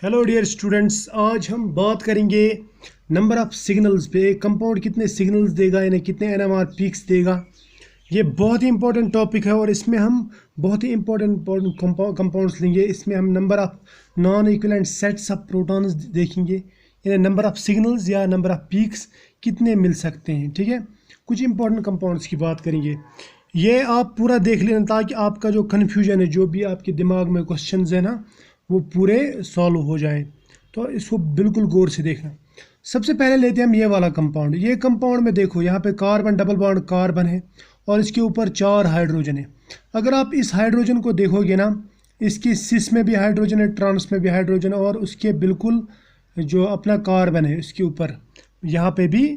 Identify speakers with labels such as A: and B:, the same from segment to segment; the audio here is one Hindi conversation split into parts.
A: हेलो डियर स्टूडेंट्स, आज हम बात करेंगे नंबर ऑफ सिग्नल्स पे। एक कंपाउंड कितने सिग्नल्स देगा, यानी कितने एनएमआर पीक्स देगा। ये बहुत ही इंपॉर्टेंट टॉपिक है और इसमें हम बहुत ही इंपॉर्टेंट कंपाउंड्स लेंगे। इसमें हम number of non equivalent sets of protons देखेंगे, यानी नंबर ऑफ सिग्नल्स या नंबर ऑफ पीक्स कितने मिल सकते हैं। ठीक है, कुछ इंपॉर्टेंट कंपाउंड्स की बात करेंगे। ये आप पूरा देख लेना ताकि आपका जो कन्फ्यूजन है, जो भी आपके दिमाग में क्वेश्चंस है ना, वो पूरे सॉल्व हो जाए। तो इसको बिल्कुल गौर से देखना। सबसे पहले लेते हैं हम ये वाला कंपाउंड। ये कंपाउंड में देखो, यहाँ पे कार्बन डबल बॉन्ड कार्बन है और इसके ऊपर 4 हाइड्रोजन है। अगर आप इस हाइड्रोजन को देखोगे ना, इसकी सिस में भी हाइड्रोजन है, ट्रांस में भी हाइड्रोजन, और उसके बिल्कुल जो अपना कार्बन है उसके ऊपर यहाँ पे भी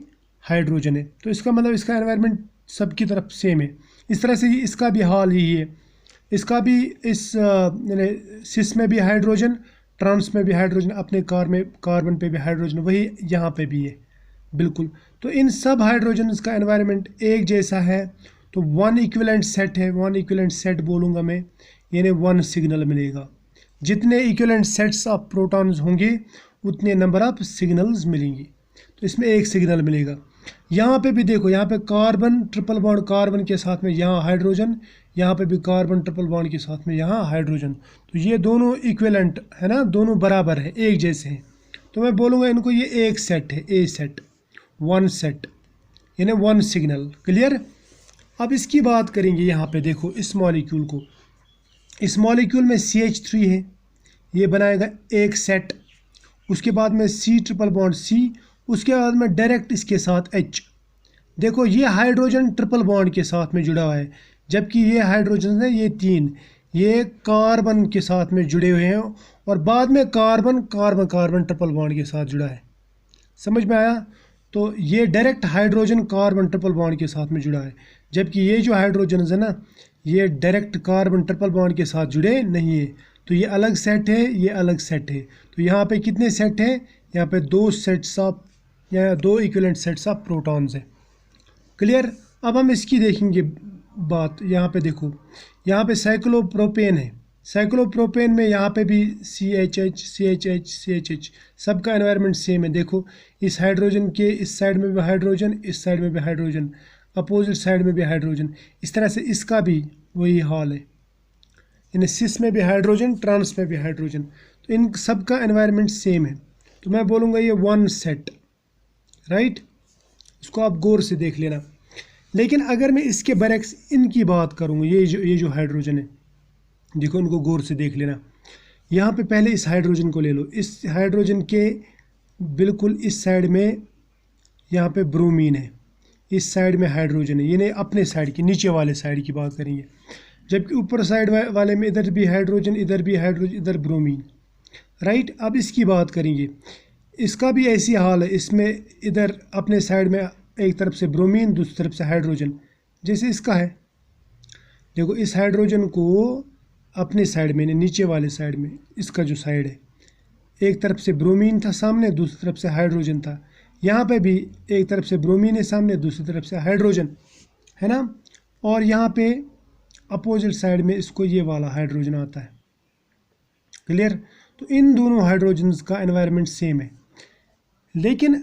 A: हाइड्रोजन है। तो इसका मतलब इसका एनवायरनमेंट सबकी तरफ सेम है। इस तरह से इसका भी हाल यही है। इसका भी इस सिस में भी हाइड्रोजन, ट्रांस में भी हाइड्रोजन, अपने कार्बन पे भी हाइड्रोजन, वही यहाँ पे भी है बिल्कुल। तो इन सब हाइड्रोजन का एनवायरनमेंट एक जैसा है, तो वन इक्विवेलेंट सेट है। वन इक्विवेलेंट सेट बोलूँगा मैं, यानी 1 सिग्नल मिलेगा। जितने इक्विवेलेंट सेट्स ऑफ प्रोटॉन्स होंगे उतने नंबर ऑफ सिग्नल्स मिलेंगे। तो इसमें 1 सिग्नल मिलेगा। यहाँ पे भी देखो, यहाँ पे कार्बन ट्रिपल बॉन्ड कार्बन के साथ में यहाँ हाइड्रोजन, यहाँ पे भी कार्बन ट्रिपल बॉन्ड के साथ में यहाँ हाइड्रोजन। तो ये दोनों इक्विवेलेंट है ना, दोनों बराबर है, एक जैसे हैं। तो मैं बोलूँगा इनको ये एक सेट है, ए सेट, 1 सेट, यानी 1 सिग्नल। क्लियर। अब इसकी बात करेंगे। यहाँ पे देखो इस मॉलिक्यूल को, इस मॉलिक्यूल में CH3 है, ये बनाएगा एक सेट। उसके बाद में C ट्रिपल बॉन्ड C, उसके बाद में डायरेक्ट इसके साथ H। देखो ये हाइड्रोजन ट्रिपल बॉन्ड के साथ में जुड़ा हुआ है, जबकि ये हाइड्रोजन है, ये 3 ये कार्बन के साथ में जुड़े हुए हैं, और बाद में carbon carbon carbon triple bond के साथ जुड़ा है। समझ में आया। तो ये direct hydrogen carbon triple bond के साथ में जुड़ा है, जबकि ये जो हाइड्रोजन है ना, ये डायरेक्ट कार्बन ट्रिपल बॉन्ड के साथ जुड़े नहीं है। तो ये अलग सेट है, ये अलग सेट है। तो यहाँ पे कितने सेट हैं? यहाँ पे 2 सेट्स ऑफ या 2 इक्विवेलेंट सेट्स ऑफ प्रोटॉन्स है। क्लियर। अब हम इसकी देखेंगे बात। यहाँ पे देखो, यहाँ पे साइक्लोप्रोपेन है। साइक्लोप्रोपेन में यहाँ पे भी CHH CHH CHH, सबका एनवायरनमेंट सेम है। देखो इस हाइड्रोजन के इस साइड में भी हाइड्रोजन, इस साइड में भी हाइड्रोजन, अपोजिट साइड में भी हाइड्रोजन। इस तरह से इसका भी वही हाल है, यानी सिस में भी हाइड्रोजन, ट्रांस में भी हाइड्रोजन। तो इन सबका एनवायरनमेंट सेम है। तो मैं बोलूँगा ये 1 सेट, राइट। इसको आप गौर से देख लेना। लेकिन अगर मैं इसके बरक्स इनकी बात करूँगा, ये जो हाइड्रोजन है, देखो इनको गौर से देख लेना। यहाँ पे पहले इस हाइड्रोजन को ले लो। इस हाइड्रोजन के बिल्कुल इस साइड में यहाँ पे ब्रोमीन है, इस साइड में हाइड्रोजन है, यानी अपने साइड की, नीचे वाले साइड की बात करेंगे। जबकि ऊपर साइड वाले में इधर भी हाइड्रोजन, इधर भी हाइड्रोजन, इधर ब्रोमीन, राइट। अब इसकी बात करेंगे। इसका भी ऐसी हाल है। इसमें इधर अपने साइड में एक तरफ से ब्रोमीन, दूसरी तरफ से हाइड्रोजन, जैसे इसका है। देखो इस हाइड्रोजन को अपने साइड में, नीचे वाले साइड में, इसका जो साइड है, एक तरफ से ब्रोमीन था सामने, दूसरी तरफ से हाइड्रोजन था। यहाँ पे भी एक तरफ से ब्रोमीन है सामने, दूसरी तरफ से हाइड्रोजन है ना। और यहाँ पे अपोजिट साइड में इसको ये वाला हाइड्रोजन आता है। क्लियर। तो इन दोनों हाइड्रोजन्स का एनवायरनमेंट सेम है। लेकिन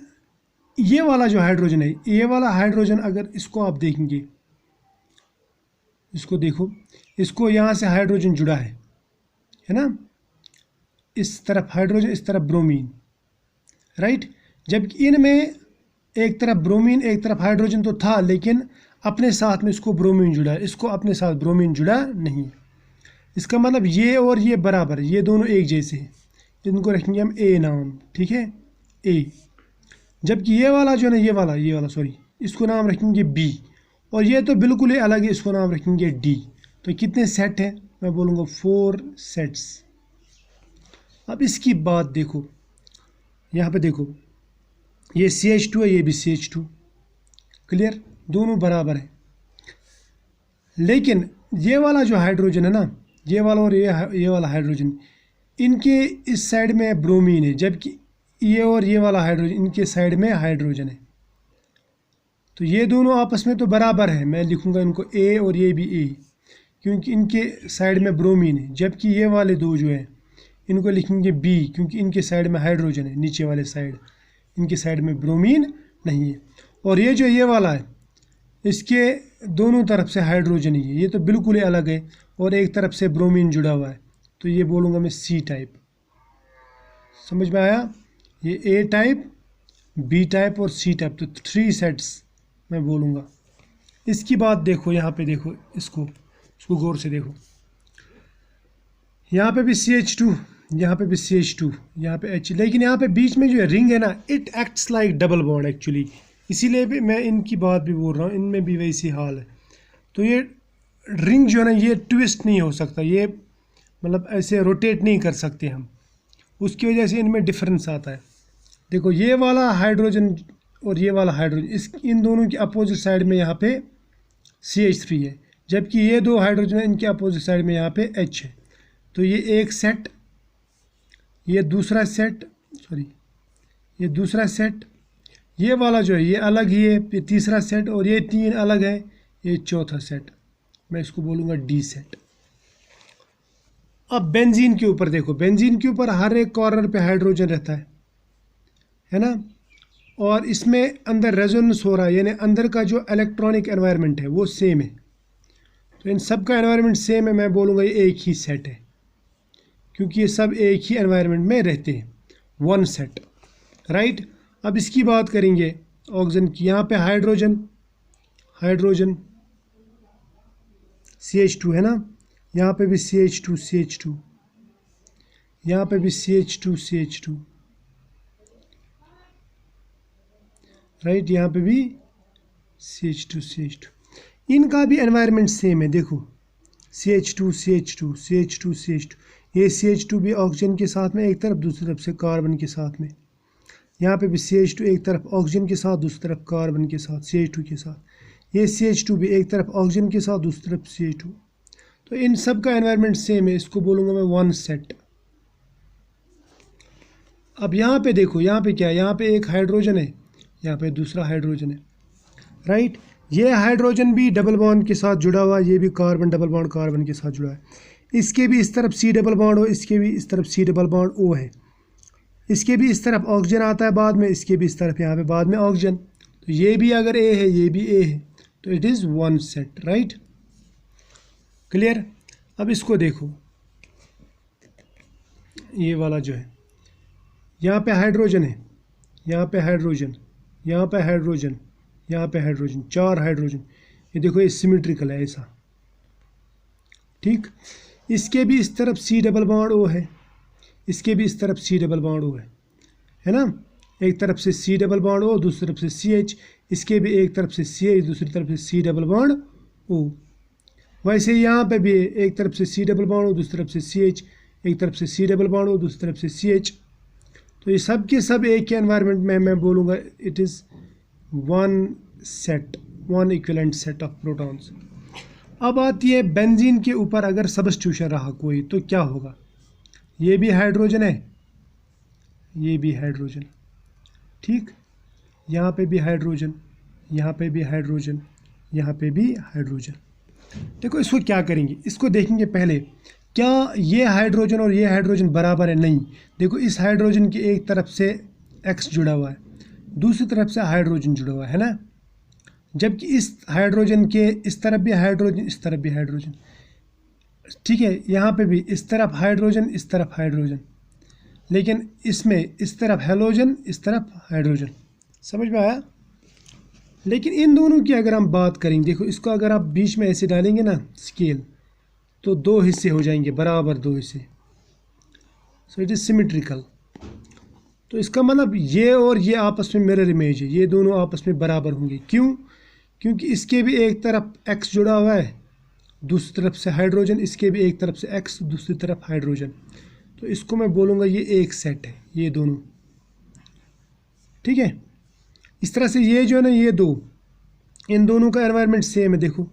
A: ये वाला जो हाइड्रोजन है, ये वाला हाइड्रोजन, अगर इसको आप देखेंगे, इसको देखो, इसको यहाँ से हाइड्रोजन जुड़ा है ना। इस तरफ हाइड्रोजन, इस तरफ ब्रोमीन, राइट। जबकि इनमें एक तरफ ब्रोमीन एक तरफ हाइड्रोजन तो था, लेकिन अपने साथ में इसको ब्रोमीन जुड़ा है, इसको अपने साथ ब्रोमीन जुड़ा नहीं है। इसका मतलब ये और ये बराबर, ये दोनों एक जैसे हैं। इनको रखेंगे हम A नाम, ठीक है, A। जबकि ये वाला जो है ना, ये वाला सॉरी, इसको नाम रखेंगे B। और ये तो बिल्कुल ही अलग है, इसको नाम रखेंगे D। तो कितने सेट हैं? मैं बोलूँगा 4 सेट्स। अब इसकी बात देखो, यहाँ पे देखो, ये CH2 है, ये भी CH2। क्लियर। दोनों बराबर है। लेकिन ये वाला जो हाइड्रोजन है ना, ये वाला और ये वाला हाइड्रोजन, इनके इस साइड में ब्रोमीन है, जबकि ये और ये वाला हाइड्रोजन, इनके साइड में हाइड्रोजन है। तो ये दोनों आपस में तो बराबर है। मैं लिखूँगा इनको A और ये भी A, क्योंकि इनके साइड में ब्रोमीन है। जबकि ये वाले दो जो हैं, इनको लिखेंगे बी, क्योंकि इनके साइड में हाइड्रोजन है, नीचे वाले साइड, इनके साइड में ब्रोमीन नहीं है। और ये जो ये वाला है, इसके दोनों तरफ से हाइड्रोजन ही है, ये तो बिल्कुल ही अलग है, और एक तरफ से ब्रोमीन जुड़ा हुआ है, तो ये बोलूँगा मैं सी टाइप। समझ में आया? ये ए टाइप, बी टाइप और सी टाइप, तो 3 सेट्स मैं बोलूँगा। इसकी बात देखो, यहाँ पे देखो, इसको गौर से देखो, यहाँ पे भी CH2, यहाँ पे भी CH2, यहाँ पे H, लेकिन यहाँ पे बीच में जो रिंग है ना, it acts like double bond actually, इसीलिए भी मैं इनकी बात भी बोल रहा हूँ, इनमें भी वैसी हाल है। तो ये रिंग जो है ना, ये ट्विस्ट नहीं हो सकता, ये मतलब ऐसे रोटेट नहीं कर सकते हम, उसकी वजह से इनमें डिफरेंस आता है। देखो ये वाला हाइड्रोजन और ये वाला हाइड्रोजन, इन दोनों की अपोजिट साइड में यहाँ पे CH3 है, जबकि ये दो हाइड्रोजन इनके अपोजिट साइड में यहाँ पे H है। तो ये एक सेट, ये दूसरा सेट, ये दूसरा सेट, ये वाला जो है ये अलग ही है, ये तीसरा सेट, और ये 3 अलग है, ये चौथा सेट, मैं इसको बोलूँगा D सेट। अब बेंजीन के ऊपर देखो, बेंजीन के ऊपर हर एक कॉर्नर पे हाइड्रोजन रहता है ना, और इसमें अंदर रेजोनेंस हो रहा है, यानी अंदर का जो इलेक्ट्रॉनिक एनवायरनमेंट है वो सेम है। तो इन सब का एनवायरनमेंट सेम है, मैं बोलूँगा ये एक ही सेट है, क्योंकि ये सब एक ही एनवायरनमेंट में रहते हैं, 1 सेट, राइट। अब इसकी बात करेंगे ऑक्सीजन की, यहाँ पे हाइड्रोजन CH2 है ना, यहाँ पे भी CH2, यहाँ पे भी CH2, राइट, यहाँ पे भी CH2, इनका भी एनवायरनमेंट सेम है। देखो CH2, ये CH2 भी ऑक्सीजन के साथ में एक तरफ, दूसरी तरफ से कार्बन के साथ में, यहाँ पे भी CH2 एक तरफ ऑक्सीजन के साथ, दूसरी तरफ कार्बन के साथ, CH2 के साथ। ये CH2 भी एक तरफ ऑक्सीजन के साथ, दूसरी तरफ CH2। तो इन सब का एनवायरनमेंट सेम है, इसको बोलूँगा मैं 1 सेट। अब यहाँ पे देखो, यहाँ पे क्या है, यहाँ पे एक हाइड्रोजन है, यहाँ पे दूसरा हाइड्रोजन है, राइट। ये हाइड्रोजन भी डबल बॉन्ड के साथ जुड़ा हुआ, ये भी कार्बन डबल बॉन्ड कार्बन के साथ जुड़ा है। इसके भी इस तरफ C डबल बॉन्ड हो, इसके भी इस तरफ C डबल बॉन्ड O है। इसके भी इस तरफ ऑक्सीजन आता है बाद में, इसके भी इस तरफ यहाँ पे बाद में ऑक्सीजन। तो ये भी अगर A है, ये भी A है, तो it is 1 set, right, clear. अब इसको देखो, ये वाला जो है, यहाँ पे हाइड्रोजन है, यहाँ पे हाइड्रोजन, यहाँ पे हाइड्रोजन, यहाँ पे हाइड्रोजन, 4 हाइड्रोजन। ये देखो ये सिमेट्रिकल है ऐसा, ठीक। इसके भी इस तरफ C डबल बॉन्ड O है, इसके भी इस तरफ C डबल बॉन्ड O है ना, एक तरफ से C डबल बॉन्ड O, दूसरी तरफ से CH, इसके भी एक तरफ से CH, दूसरी तरफ से C डबल बॉन्ड O। वैसे यहाँ पे भी एक तरफ से C डबल बॉन्ड O, दूसरी तरफ से CH, एक तरफ से C डबल बॉन्ड O, दूसरी तरफ से CH। तो ये सब के सब एक ही एनवायरनमेंट में, मैं बोलूँगा it is 1 set, 1 equivalent set of protons. अब आती है बेंजीन के ऊपर अगर सब्स्टिट्यूशन रहा कोई, तो क्या होगा। ये भी हाइड्रोजन है, ये भी हाइड्रोजन, ठीक, यहाँ पे भी हाइड्रोजन, यहाँ पे भी हाइड्रोजन, यहाँ पे भी हाइड्रोजन। देखो इसको क्या करेंगे, इसको देखेंगे पहले, क्या ये हाइड्रोजन और ये हाइड्रोजन बराबर है। नहीं, देखो इस हाइड्रोजन की एक तरफ से X जुड़ा हुआ है, दूसरी तरफ से हाइड्रोजन जुड़ा हुआ है ना, जबकि इस हाइड्रोजन के इस तरफ भी हाइड्रोजन, इस तरफ भी हाइड्रोजन, ठीक है। यहाँ पे भी इस तरफ हाइड्रोजन, इस तरफ हाइड्रोजन, लेकिन इसमें इस तरफ हेलोजन, इस तरफ हाइड्रोजन। समझ में आया। लेकिन इन दोनों की अगर हम बात करेंगे, देखो इसको अगर आप बीच में ऐसे डालेंगे ना स्केल, तो 2 हिस्से हो जाएंगे, बराबर 2 हिस्से, सो इट इज़ सिमेट्रिकल। तो इसका मतलब ये और ये आपस में मिरर इमेज है, ये दोनों आपस में बराबर होंगे। क्यों? क्योंकि इसके भी एक तरफ X जुड़ा हुआ है, दूसरी तरफ से हाइड्रोजन, इसके भी एक तरफ से X, दूसरी तरफ हाइड्रोजन। तो इसको मैं बोलूँगा ये एक सेट है, ये दोनों, ठीक है। इस तरह से ये जो है ना, ये दो, इन दोनों का एनवायरनमेंट सेम है। देखो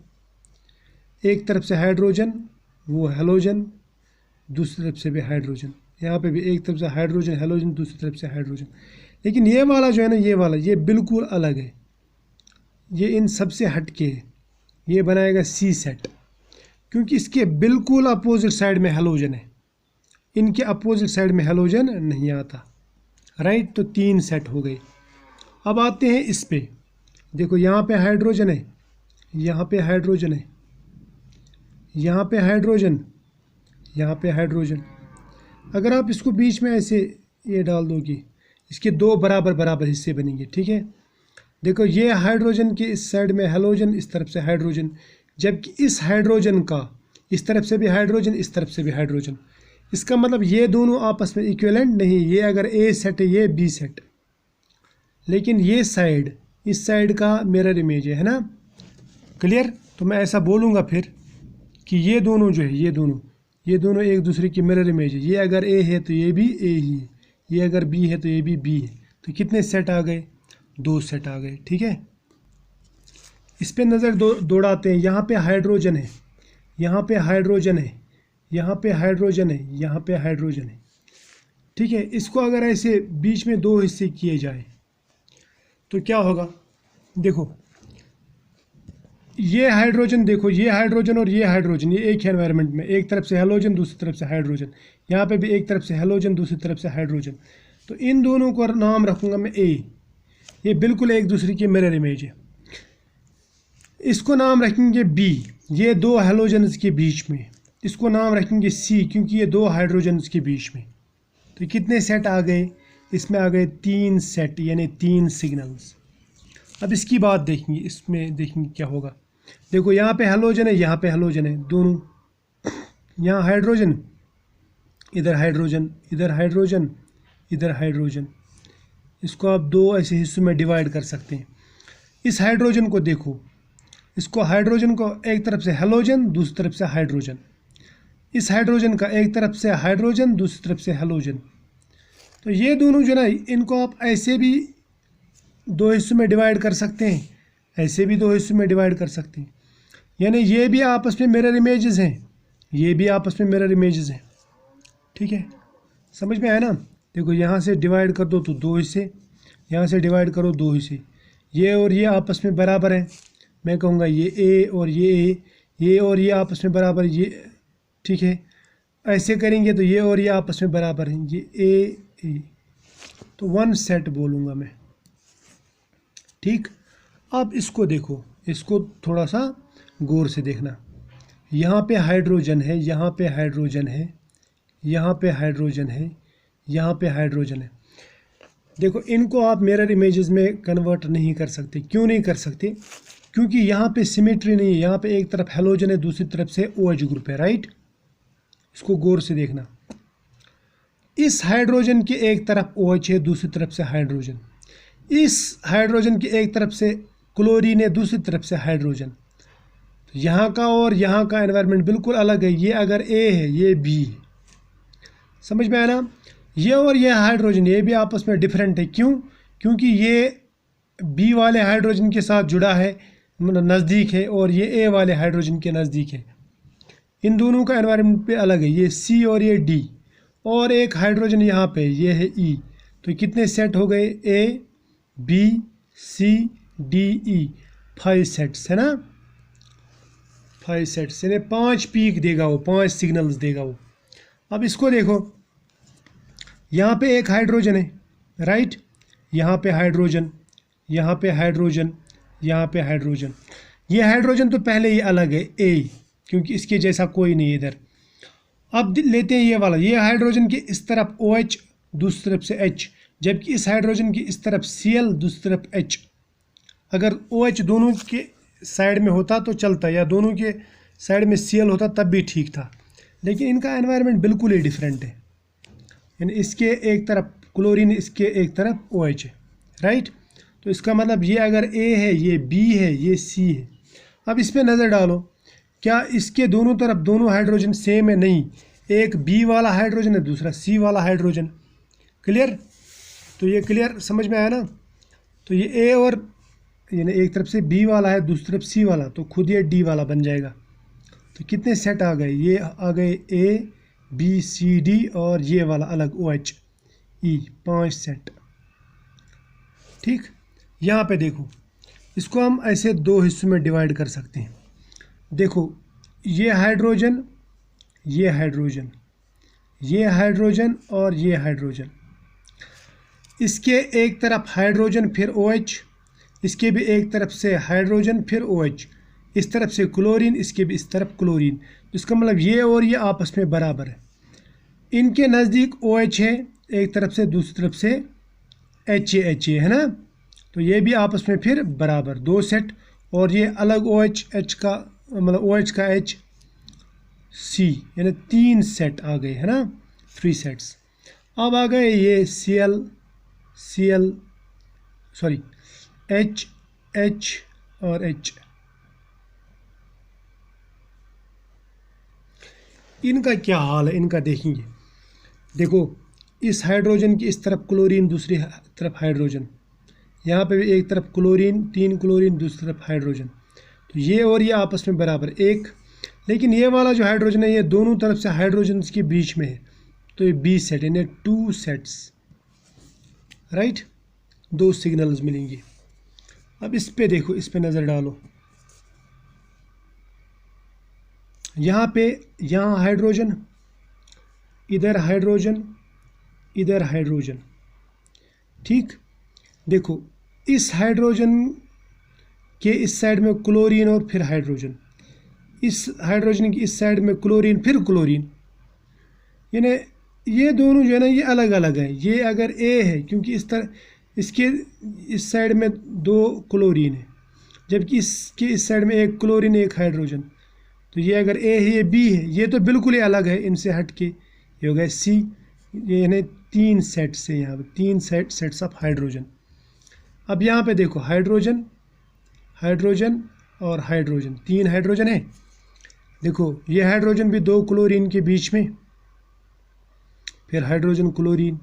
A: एक तरफ से हाइड्रोजन, वो हेलोजन, दूसरी तरफ से भी हाइड्रोजन, यहाँ पे भी एक तरफ से हाइड्रोजन हेलोजन, दूसरी तरफ से हाइड्रोजन। लेकिन ये वाला जो है ना, ये वाला, ये बिल्कुल अलग है, ये इन सब से हट के है, ये बनाएगा C सेट, क्योंकि इसके बिल्कुल अपोजिट साइड में हेलोजन है, इनके अपोजिट साइड में हैलोजन नहीं आता, राइट। तो 3 सेट हो गए। अब आते हैं इस पे, देखो यहाँ पे हाइड्रोजन है, यहाँ पे हाइड्रोजन है, यहाँ पे हाइड्रोजन, यहाँ पे हाइड्रोजन। अगर आप इसको बीच में ऐसे ये डाल दोगे, इसके 2 बराबर बराबर हिस्से बनेंगे, ठीक है। देखो ये हाइड्रोजन के इस साइड में हैलोजन, इस तरफ से हाइड्रोजन, जबकि इस हाइड्रोजन का इस तरफ से भी हाइड्रोजन, इस तरफ से भी हाइड्रोजन। इसका मतलब ये दोनों आपस में इक्विवेलेंट नहीं। ये अगर ए सेट है, ये बी सेट, लेकिन ये साइड इस साइड का मिरर इमेज है ना, क्लियर। तो मैं ऐसा बोलूँगा फिर कि ये दोनों जो है, ये दोनों एक दूसरे की मिरर इमेज है। ये अगर ए है तो ये भी ए ही है, ये अगर बी है तो ये भी बी है। तो कितने सेट आ गए? 2 सेट आ गए, ठीक है। इस पे नज़र दौड़ाते हैं। यहाँ पे हाइड्रोजन है, यहाँ पे हाइड्रोजन है, यहाँ पे हाइड्रोजन है, यहाँ पे हाइड्रोजन है, ठीक है। इसको अगर ऐसे बीच में 2 हिस्से किए जाए तो क्या होगा? देखो ये हाइड्रोजन, देखो ये हाइड्रोजन और ये हाइड्रोजन, ये एक एनवायरनमेंट में, एक तरफ से हैलोजन, दूसरी तरफ से हाइड्रोजन। यहाँ पे भी एक तरफ से हैलोजन, दूसरी तरफ से हाइड्रोजन। तो इन दोनों को नाम रखूँगा मैं ए। ये बिल्कुल एक दूसरे की मिरर इमेज है। इसको नाम रखेंगे बी, ये 2 हैलोजन्स के बीच में। इसको नाम रखेंगे सी, क्योंकि ये 2 हाइड्रोजन्स के बीच में। तो कितने सेट आ गए? इसमें आ गए 3 सेट, यानी 3 सिग्नल्स। अब इसकी बात देखेंगे, इसमें देखेंगे क्या होगा। देखो यहाँ पे हैलोजन है, यहाँ पे हैलोजन है, दोनों। यहाँ हाइड्रोजन, इधर हाइड्रोजन, इधर हाइड्रोजन, इधर हाइड्रोजन। इसको आप 2 ऐसे हिस्सों में डिवाइड कर सकते हैं। इस हाइड्रोजन को देखो, इसको हाइड्रोजन को एक तरफ से हैलोजन, दूसरी तरफ से हाइड्रोजन। इस हाइड्रोजन का एक तरफ से हाइड्रोजन, दूसरी तरफ से हैलोजन। तो ये दोनों जो ना, इनको आप ऐसे भी 2 हिस्सों में डिवाइड कर सकते हैं, ऐसे भी 2 हिस्सों में डिवाइड कर सकते हैं। यानी ये भी आपस में मिरर इमेजेस हैं, ये भी आपस में मिरर इमेजेस हैं, ठीक है। समझ में आया ना? देखो यहाँ से डिवाइड कर दो तो 2 हिस्से, यहाँ से डिवाइड करो 2 हिस्से। ये और ये आपस में बराबर हैं। मैं कहूँगा ये ए और ये ए, ये और ये आपस में बराबर, ये, ठीक है। ऐसे करेंगे तो ये और ये आपस में बराबर हैं, ये ए ए। तो 1 सेट बोलूँगा मैं, ठीक। अब इसको देखो, इसको थोड़ा सा गौर से देखना। यहाँ पे हाइड्रोजन है, यहाँ पे हाइड्रोजन है, यहाँ पे हाइड्रोजन है, यहाँ पे हाइड्रोजन है। देखो इनको आप मिरर इमेजेस में कन्वर्ट नहीं कर सकते। क्यों नहीं कर सकते? क्योंकि यहाँ पे सिमेट्री नहीं है। यहाँ पे एक तरफ हैलोजन है, दूसरी तरफ से OH ग्रुप है, राइट। इसको गौर से देखना। इस हाइड्रोजन की एक तरफ OH है, दूसरी तरफ से हाइड्रोजन। इस हाइड्रोजन की एक तरफ से क्लोरीन है, दूसरी तरफ से हाइड्रोजन। तो यहाँ का और यहाँ का एनवायरनमेंट बिल्कुल अलग है। ये अगर A है, ये B है। समझ में आया ना? ये और ये हाइड्रोजन, ये भी आपस में डिफरेंट है। क्यों? क्योंकि ये B वाले हाइड्रोजन के साथ जुड़ा है, नज़दीक है, और ये A वाले हाइड्रोजन के नज़दीक है। इन दोनों का एनवायरनमेंट पे अलग है, ये C और ये D। और एक हाइड्रोजन यहाँ पे, ये है E। तो कितने सेट हो गए? A B C D E, 5 sets है ना, 5 सेट्स, यानी 5 पीक देगा वो, 5 सिग्नल्स देगा वो। अब इसको देखो, यहाँ पे एक हाइड्रोजन है, राइट। यहाँ पे हाइड्रोजन, यहाँ पे हाइड्रोजन, यहाँ पे हाइड्रोजन। ये हाइड्रोजन तो पहले ही अलग है, A, क्योंकि इसके जैसा कोई नहीं है इधर। अब लेते हैं ये वाला, ये हाइड्रोजन की इस तरफ OH, दूसरी तरफ से H, जबकि इस हाइड्रोजन की इस तरफ Cl, दूसरी तरफ H। अगर OH दोनों के साइड में होता तो चलता, या दोनों के साइड में Cl होता तब भी ठीक था। लेकिन इनका एनवायरनमेंट बिल्कुल ही डिफरेंट है। यानी इसके एक तरफ क्लोरीन, इसके एक तरफ OH है, राइट। तो इसका मतलब ये अगर A है, ये B है, ये C है। अब इस पर नज़र डालो, क्या इसके दोनों तरफ दोनों हाइड्रोजन सेम है? नहीं, एक B वाला हाइड्रोजन है, दूसरा C वाला हाइड्रोजन। क्लियर? तो ये क्लियर समझ में आया ना? तो ये A और, यानी एक तरफ से B वाला है, दूसरी तरफ C वाला, तो खुद ये D वाला बन जाएगा। तो कितने सेट आ गए? ये आ गए A B C D, और ये वाला अलग OH E, 5 सेट, ठीक। यहाँ पे देखो, इसको हम ऐसे 2 हिस्सों में डिवाइड कर सकते हैं। देखो ये हाइड्रोजन, ये हाइड्रोजन, ये हाइड्रोजन और ये हाइड्रोजन, इसके एक तरफ हाइड्रोजन फिर OH, इसके भी एक तरफ से हाइड्रोजन फिर OH, इस तरफ से क्लोरीन, इसके भी इस तरफ क्लोरीन। इसका मतलब ये और ये आपस में बराबर है। इनके नज़दीक OH है एक तरफ से, दूसरी तरफ से HA है ना, तो ये भी आपस में फिर बराबर, 2 सेट। और ये अलग OH H का मतलब OH का H C, यानी 3 सेट आ गए है ना, 3 सेट्स। अब आ गए ये Cl सॉरी H और H। इनका क्या हाल है, इनका देखेंगे। देखो इस हाइड्रोजन की इस तरफ क्लोरीन, दूसरी तरफ हाइड्रोजन, यहाँ पे भी एक तरफ क्लोरीन, 3 क्लोरीन, दूसरी तरफ हाइड्रोजन, तो ये और ये आपस में बराबर एक। लेकिन ये वाला जो हाइड्रोजन है ये दोनों तरफ से हाइड्रोजन के बीच में है, तो ये 20 सेट, यानी 2 सेट्स, राइट, 2 सिग्नल्स मिलेंगे। अब इस पे देखो, इस पे नज़र डालो। यहाँ पे, यहाँ हाइड्रोजन, इधर हाइड्रोजन, इधर हाइड्रोजन, ठीक। देखो इस हाइड्रोजन के इस साइड में क्लोरीन और फिर हाइड्रोजन, इस हाइड्रोजन की इस साइड में क्लोरीन फिर क्लोरीन, यानी ये दोनों जो है ना ये अलग अलग है। ये अगर A है, क्योंकि इस तरह इसके इस साइड में 2 क्लोरीन है, जबकि इसके इस साइड में एक क्लोरीन एक हाइड्रोजन, तो ये अगर A है, ये B है, ये तो बिल्कुल ही अलग है इनसे हट के, ये हो गया C। ये यानी 3 सेट्स है, यहाँ पे 3 सेट्स ऑफ हाइड्रोजन। अब यहाँ पे देखो हाइड्रोजन, हाइड्रोजन और हाइड्रोजन, 3 हाइड्रोजन है। देखो ये हाइड्रोजन भी 2 क्लोरीन के बीच में, फिर हाइड्रोजन क्लोरीन,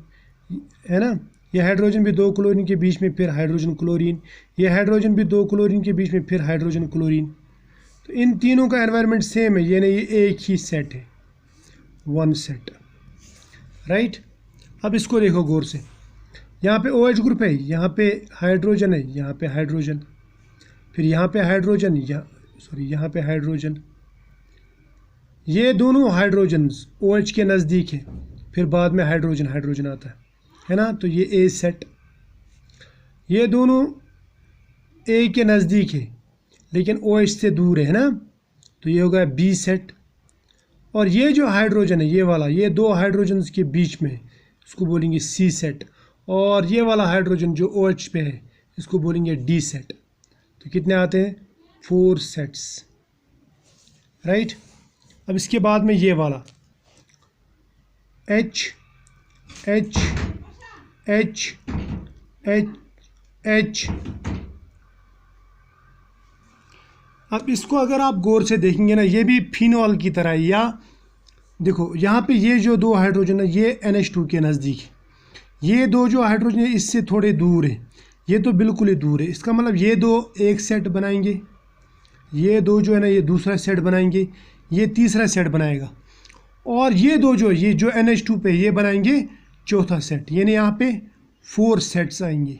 A: है ना। ये हाइड्रोजन भी 2 क्लोरीन के बीच में, फिर हाइड्रोजन क्लोरीन। ये हाइड्रोजन भी 2 क्लोरीन के बीच में, फिर हाइड्रोजन क्लोरीन। तो इन तीनों का एनवायरनमेंट सेम है, यानी ये एक ही सेट है, 1 सेट, राइट। अब इसको देखो गौर से, यहाँ पे OH ग्रुप है, यहाँ पे हाइड्रोजन है, यहाँ पे हाइड्रोजन, फिर यहाँ पे हाइड्रोजन, यहाँ पे हाइड्रोजन। ये दोनों हाइड्रोजन्स OH के नज़दीक है, फिर बाद में हाइड्रोजन आता है ना, तो ये A सेट। ये दोनों A के नज़दीक है लेकिन OH से दूर है ना, तो ये होगा B सेट। और ये जो हाइड्रोजन है ये वाला, ये 2 हाइड्रोजन्स के बीच में, इसको बोलेंगे C सेट। और ये वाला हाइड्रोजन जो OH पे है इसको बोलेंगे D सेट। तो कितने आते हैं, 4 सेट्स, राइट। अब इसके बाद में ये वाला H H H H H। अब इसको अगर आप गौर से देखेंगे ना, ये भी फिनॉल की तरह है। या देखो यहाँ पे ये जो 2 हाइड्रोजन है ये NH2 के नज़दीक है, ये 2 जो हाइड्रोजन है इससे थोड़े दूर है, ये तो बिल्कुल ही दूर है। इसका मतलब ये 2 एक सेट बनाएंगे, ये 2 जो है ना ये दूसरा सेट बनाएंगे, ये तीसरा सेट बनाएगा, और ये 2 ये जो NH2 पे ये बनाएंगे चौथा सेट, यानी यहाँ पे 4 सेट्स आएंगे,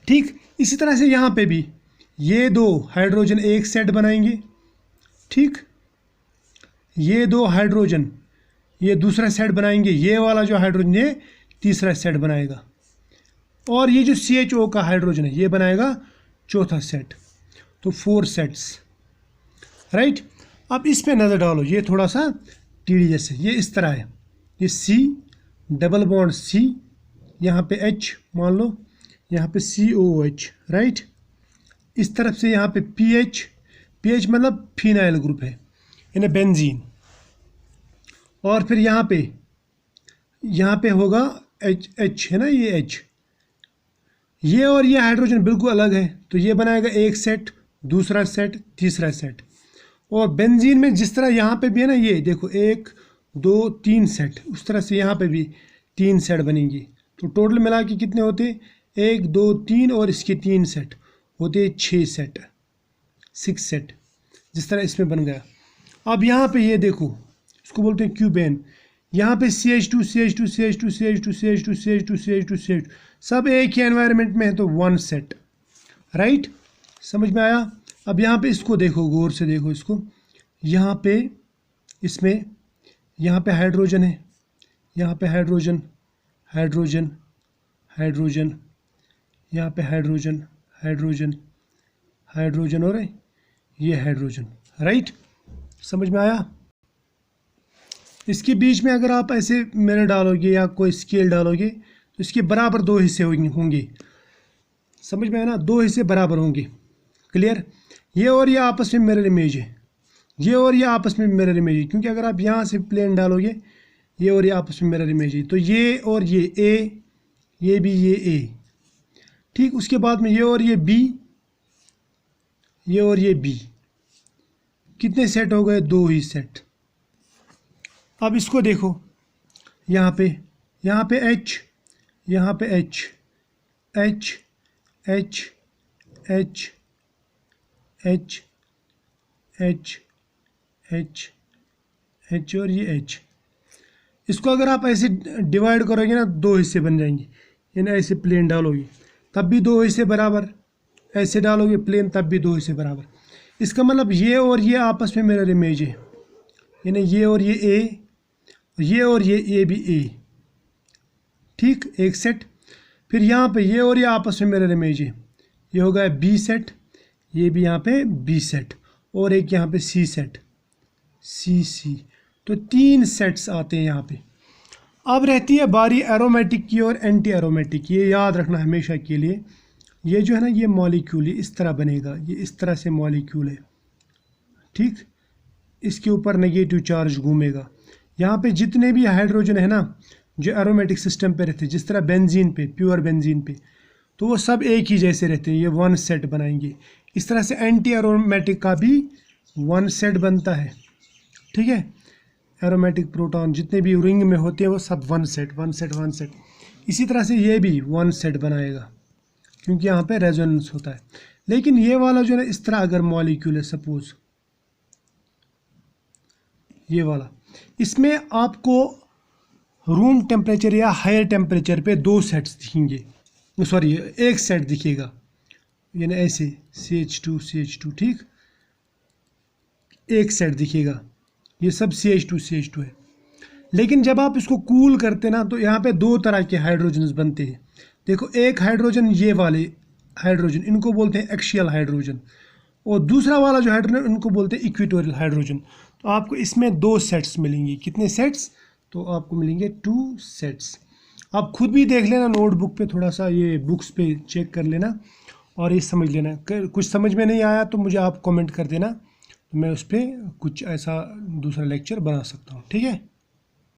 A: ठीक। इसी तरह से यहाँ पे भी ये 2 हाइड्रोजन एक सेट बनाएंगे, ठीक। ये 2 हाइड्रोजन ये दूसरा सेट बनाएंगे, ये वाला जो हाइड्रोजन ये तीसरा सेट बनाएगा, और ये जो CHO का हाइड्रोजन है ये बनाएगा चौथा सेट, तो 4 सेट्स, राइट। अब इस पे नज़र डालो, ये थोड़ा सा टीडी जैसे, ये इस तरह है, ये C डबल बॉन्ड C, यहाँ पे H मान लो, यहाँ पे COOH, राइट। इस तरफ से यहाँ पे PH मतलब फिनाइल ग्रुप है, यानी बेंजीन। और फिर यहाँ पे होगा H है ना, ये H, ये और ये हाइड्रोजन बिल्कुल अलग है, तो ये बनाएगा एक सेट, दूसरा सेट, तीसरा सेट। और बेंजीन में जिस तरह यहाँ पे भी है ना, ये देखो 1 2 3 सेट, उस तरह से यहाँ पे भी 3 सेट बनेंगे। तो टोटल मिला के कितने होते, 1 2 3 और इसके 3 सेट होते 6 सेट, 6 सेट, जिस तरह इसमें बन गया। अब यहाँ पे ये देखो, इसको बोलते हैं क्यूबेन, यहाँ पे CH2 CH2 CH2 CH2 CH2 CH2 CH2 CH2 सब एक ही एनवायरनमेंट में है, तो 1 सेट, राइट। समझ में आया। अब यहाँ पे इसको देखो, गौर से देखो इसको, यहाँ पे इसमें यहाँ पे हाइड्रोजन है, यहाँ पे हाइड्रोजन, हाइड्रोजन, हाइड्रोजन, यहाँ पे हाइड्रोजन, हाइड्रोजन, हाइड्रोजन और ये हाइड्रोजन, राइट। समझ में आया। इसके बीच में अगर आप ऐसे मिरर डालोगे या कोई स्केल डालोगे तो इसके बराबर दो हिस्से होंगे। समझ में आया ना, दो हिस्से बराबर होंगे। क्लियर। ये और ये आपस में मिरर इमेज है, ये और ये आपस में मिरर इमेज है, क्योंकि अगर आप यहाँ से प्लेन डालोगे ये और ये आपस में मिरर इमेज है, तो ये और ये ए, ये भी ये ए, ठीक। उसके बाद में ये और ये बी, ये और ये बी, कितने सेट हो गए? दो ही सेट। अब इसको देखो, यहाँ पे एच, यहाँ पे H, H, H, H, H, H, H, H और ये एच। इसको अगर आप ऐसे डिवाइड करोगे ना, दो हिस्से बन जाएंगे। यानी ऐसे प्लेन डालोगे तब भी दो हिस्से बराबर, ऐसे डालोगे प्लेन तब भी दो हिस्से बराबर। इसका मतलब ये और ये आपस में मिरर इमेज है, यानी ये और ये ए, ये और ये भी ए, ठीक, एक सेट। फिर यहाँ पे ये और ये आपस में मिरर इमेज है, ये हो गया बी सेट, ये भी यहाँ पे बी सेट, और एक यहाँ पे सी सेट, सी। तो तीन सेट्स आते हैं यहाँ पे। अब रहती है बारी एरोमेटिक की और एंटी एरोमेटिक। ये याद रखना हमेशा के लिए। ये जो है ना, ये मॉलिक्यूल इस तरह बनेगा, ये इस तरह से मॉलिक्यूल है, ठीक। इसके ऊपर नेगेटिव चार्ज घूमेगा। यहाँ पे जितने भी हाइड्रोजन है ना, जो एरोमेटिक सिस्टम पे रहते हैं, जिस तरह बेंजीन पे, प्योर बेंजीन पे, तो वो सब एक ही जैसे रहते हैं, ये वन सेट बनाएंगे। इस तरह से एंटी एरोमेटिक का भी वन सेट बनता है, ठीक है। एरोमेटिक प्रोटॉन जितने भी रिंग में होते हैं वो सब one set, one set, one set. इसी तरह से ये भी वन सेट बनाएगा, क्योंकि यहाँ पे रेजोनेंस होता है। लेकिन ये वाला जो है, इस तरह अगर मॉलिक्यूल है, सपोज ये वाला, इसमें आपको रूम टेम्परेचर या हायर टेम्परेचर पे दो सेट्स दिखेंगे, सॉरी एक सेट दिखेगा, यानी ऐसे CH2 CH2, ठीक, एक सेट दिखेगा। ये सब CH2 है। लेकिन जब आप इसको कूल करते ना, तो यहाँ पे दो तरह के हाइड्रोजन बनते हैं। देखो, एक हाइड्रोजन, ये वाले हाइड्रोजन, इनको बोलते हैं एक्सियल हाइड्रोजन, और दूसरा वाला जो हाइड्रोजन, इनको बोलते हैं इक्वेटोरियल हाइड्रोजन। तो आपको इसमें दो सेट्स मिलेंगे। कितने सेट्स? तो आपको मिलेंगे 2 सेट्स। आप खुद भी देख लेना नोटबुक पे, थोड़ा सा ये बुक्स पे चेक कर लेना और ये समझ लेना। कुछ समझ में नहीं आया तो मुझे आप कमेंट कर देना, तो मैं उस पर कुछ ऐसा दूसरा लेक्चर बना सकता हूँ, ठीक है।